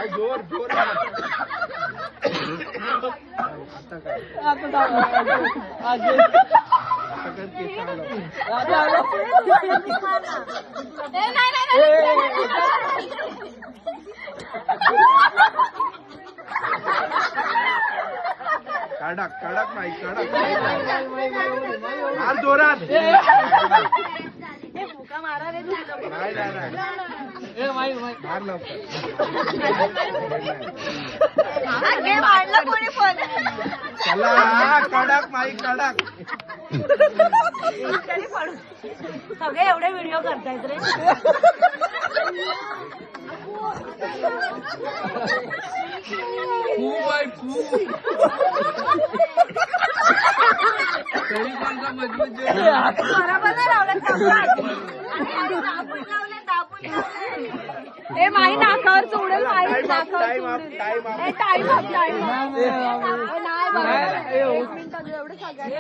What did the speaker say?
जोर जोर कडक कडक नाही कडक फार जोरात फार लवकर चला कडक माई कडक सगळे एवढे व्हिडिओ करतायत रे खूप आहे खूप तरी पण का मजबूत हे माई नाकावर सोडेल माई नाकावर time up time up time नाही